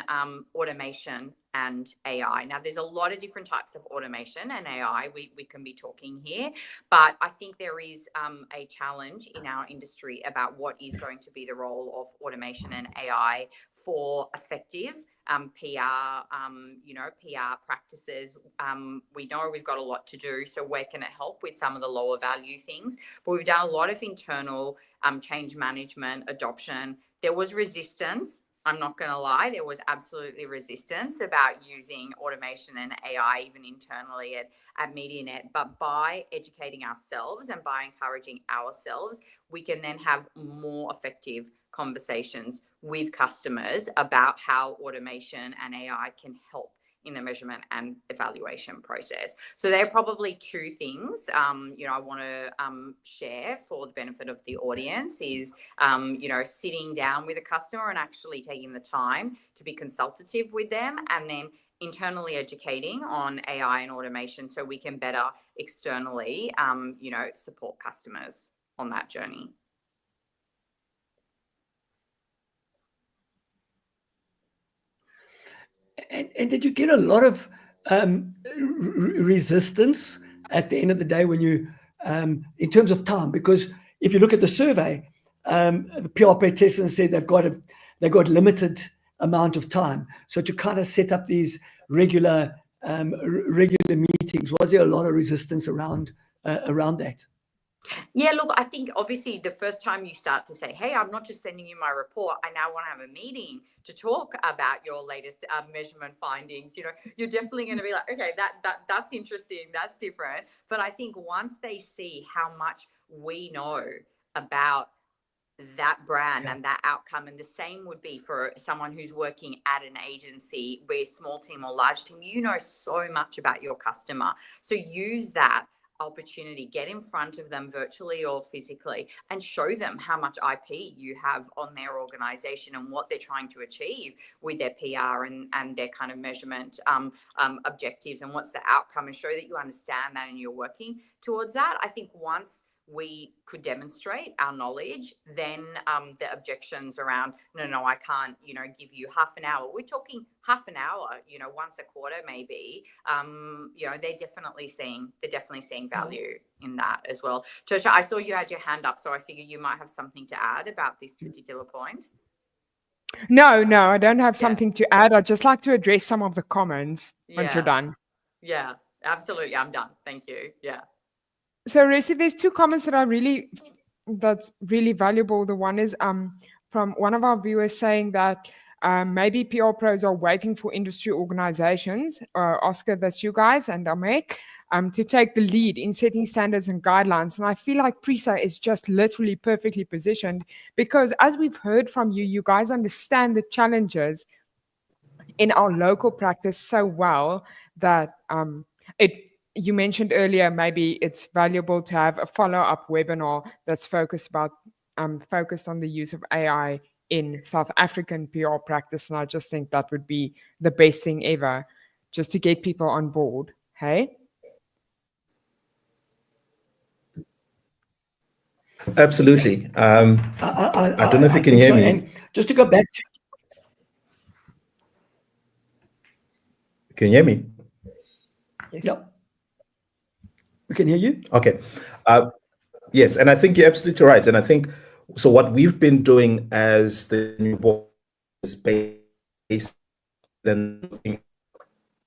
automation and AI. Now, there's a lot of different types of automation and AI we can be talking here, but I think there is a challenge in our industry about what is going to be the role of automation and AI for effective PR, PR practices. We know we've got a lot to do, so where can it help with some of the lower value things? But we've done a lot of internal change management, adoption. There was resistance. I'm not going to lie, there was absolutely resistance about using automation and AI even internally at Medianet. But by educating ourselves and by encouraging ourselves, we can then have more effective conversations with customers about how automation and AI can help in the measurement and evaluation process. So they're probably two things, I want to share for the benefit of the audience is, sitting down with a customer and actually taking the time to be consultative with them, and then internally educating on AI and automation so we can better externally, support customers on that journey. And did you get a lot of resistance at the end of the day when you, in terms of time? Because if you look at the survey, the PR participants said they've got limited amount of time. So to kind of set up these regular meetings, was there a lot of resistance around that? Yeah, look, I think obviously the first time you start to say, hey, I'm not just sending you my report, I now want to have a meeting to talk about your latest measurement findings, you're definitely going to be like, okay, that's interesting, that's different. But I think once they see how much we know about that brand and that outcome, and the same would be for someone who's working at an agency, be a small team or large team, you know so much about your customer. So use that opportunity, get in front of them virtually or physically and show them how much IP you have on their organization and what they're trying to achieve with their PR and their kind of measurement objectives and what's the outcome, and show that you understand that and you're working towards that. I think once we could demonstrate our knowledge, then the objections around, no, I can't, give you half an hour. We're talking half an hour, once a quarter maybe. They're definitely seeing value in that as well. Tersia, I saw you had your hand up, so I figure you might have something to add about this particular point. No, I don't have something to add. I'd just like to address some of the comments once you're done. Yeah, absolutely. I'm done. Thank you. Yeah. So, Oresti, there's two comments that's really valuable. The one is from one of our viewers saying that maybe PR pros are waiting for industry organizations, Oscar, that's you guys, and AMEC, to take the lead in setting standards and guidelines. And I feel like PRISA is just literally perfectly positioned because, as we've heard from you, you guys understand the challenges in our local practice so well that you mentioned earlier, maybe it's valuable to have a follow-up webinar that's focused on the use of AI in South African PR practice. And I just think that would be the best thing ever, just to get people on board. Hey? Absolutely. I don't know if you can hear me. And just to go back to... Can you hear me? Yes. Yep. We can hear you. Okay. Yes, and I think you're absolutely right. And I think, so what we've been doing as the new board is based then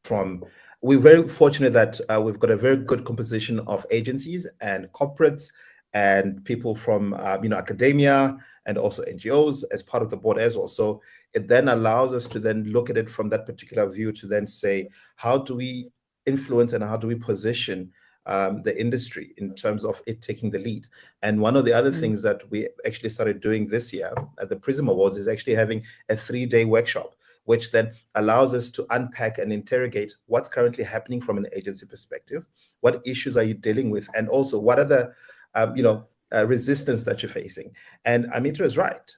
from, we're very fortunate that we've got a very good composition of agencies and corporates and people from academia and also NGOs as part of the board as well. So it then allows us to then look at it from that particular view to then say, how do we influence and how do we position the industry in terms of it taking the lead? And one of the other things that we actually started doing this year at the PRISM Awards is actually having a 3-day workshop, which then allows us to unpack and interrogate what's currently happening from an agency perspective, what issues are you dealing with, and also what are the resistance that you're facing. And Amrita is right.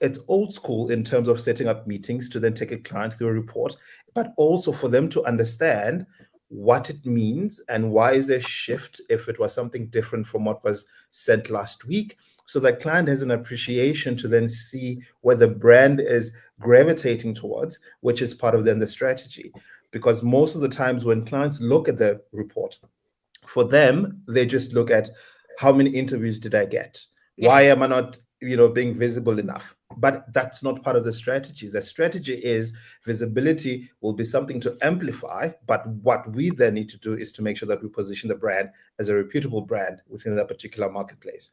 It's old school in terms of setting up meetings to then take a client through a report, but also for them to understand what it means and why is there a shift if it was something different from what was sent last week, so that client has an appreciation to then see where the brand is gravitating towards, which is part of then the strategy. Because most of the times when clients look at the report, for them, they just look at how many interviews did I get? Why am I not being visible enough? But that's not part of the strategy. The strategy is visibility will be something to amplify, but what we then need to do is to make sure that we position the brand as a reputable brand within that particular marketplace.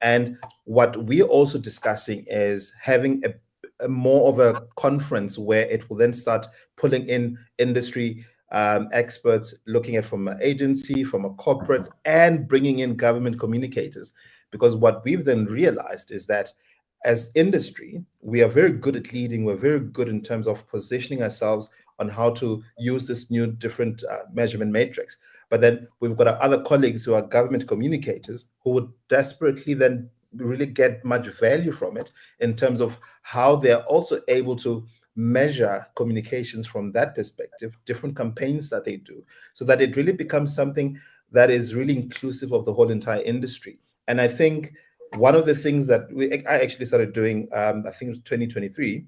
And what we're also discussing is having a more of a conference where it will then start pulling in industry experts, looking at from an agency, from a corporate, and bringing in government communicators. Because what we've then realized is that as industry, we are very good at leading. We're very good in terms of positioning ourselves on how to use this new different measurement matrix. But then we've got our other colleagues who are government communicators who would desperately then really get much value from it in terms of how they're also able to measure communications from that perspective, different campaigns that they do, so that it really becomes something that is really inclusive of the whole entire industry. And I think one of the things that I actually started doing, I think it was 2023,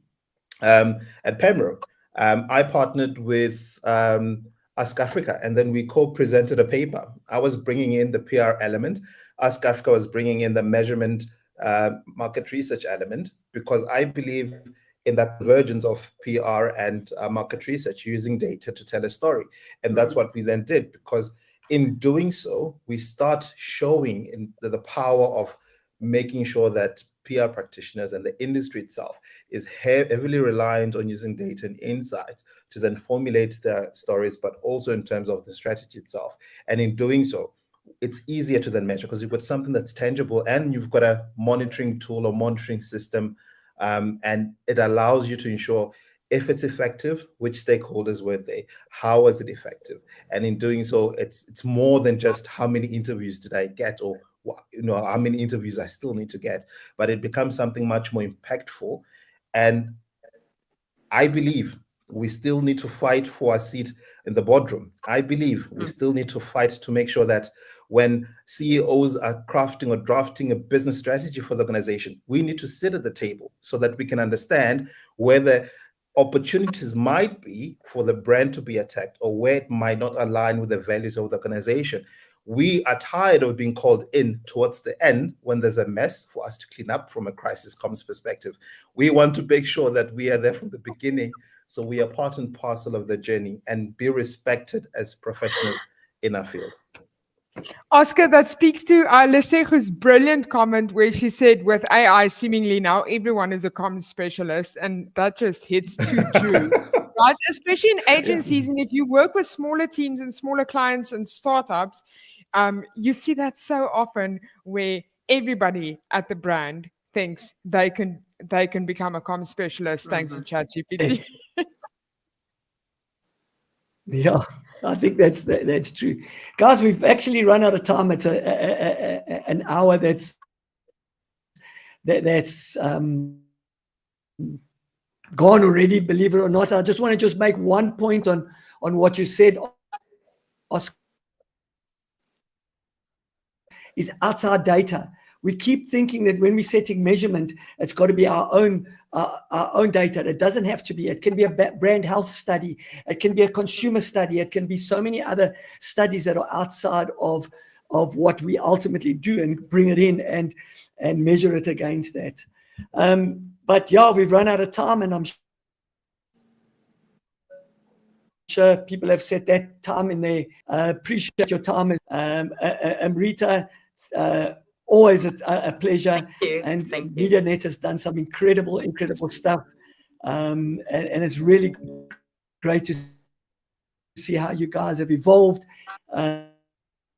at Pembroke, I partnered with Ask Africa, and then we co-presented a paper. I was bringing in the PR element. Ask Africa was bringing in the measurement market research element, because I believe in that convergence of PR and market research, using data to tell a story. And that's what we then did, because in doing so, we start showing in the power of making sure that PR practitioners and the industry itself is heavily reliant on using data and insights to then formulate their stories, but also in terms of the strategy itself. And in doing so, it's easier to then measure because you've got something that's tangible and you've got a monitoring tool or monitoring system, and it allows you to ensure if it's effective, which stakeholders were there, how was it effective, and in doing so, it's more than just how many interviews did I get, or how many interviews I still need to get, but it becomes something much more impactful. And I believe we still need to fight for a seat in the boardroom. I believe we still need to fight to make sure that when CEOs are crafting or drafting a business strategy for the organization, we need to sit at the table so that we can understand where the opportunities might be for the brand to be attacked, or where it might not align with the values of the organization. We are tired of being called in towards the end when there's a mess for us to clean up from a crisis comms perspective. We want to make sure that we are there from the beginning, so we are part and parcel of the journey and be respected as professionals in our field. Oscar, that speaks to Lesegu's brilliant comment where she said, with AI, seemingly now everyone is a comms specialist, and that just hits too true. Right? Especially in agencies, and if you work with smaller teams and smaller clients and startups, you see that so often where everybody at the brand thinks they can become a comms specialist thanks to ChatGPT. Yeah, I think that's true. Guys, we've actually run out of time. It's an hour that's gone already, believe it or not. I just want to make one point on what you said, Oscar, is outside data. We keep thinking that when we're setting measurement, it's got to be our own data. It doesn't have to be. It can be a brand health study. It can be a consumer study. It can be so many other studies that are outside of what we ultimately do, and bring it in and measure it against that. But yeah, we've run out of time, and I'm sure people have set that time in there. Appreciate your time, Amrita. Always a pleasure. Thank you. And Thank you. Medianet has done some incredible stuff. And it's really great to see how you guys have evolved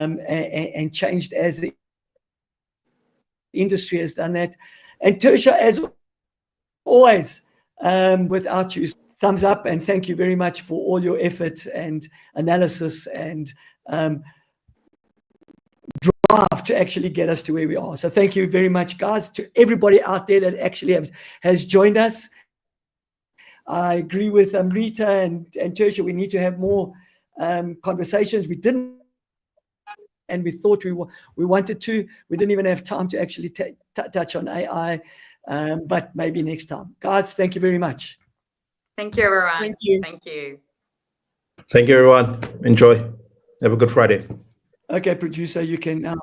and changed as the industry has done that. And Tersia, as always, without you, thumbs up, and thank you very much for all your efforts and analysis and drive to actually get us to where we are. So thank you very much, guys, to everybody out there that actually has joined us. I agree with Amrita and Tersia. We need to have more conversations. We didn't, and we thought we wanted to. We didn't even have time to actually touch on AI, but maybe next time. Guys, thank you very much. Thank you, everyone. Thank you. Thank you. Thank you, everyone. Enjoy. Have a good Friday. Okay, producer, you can now.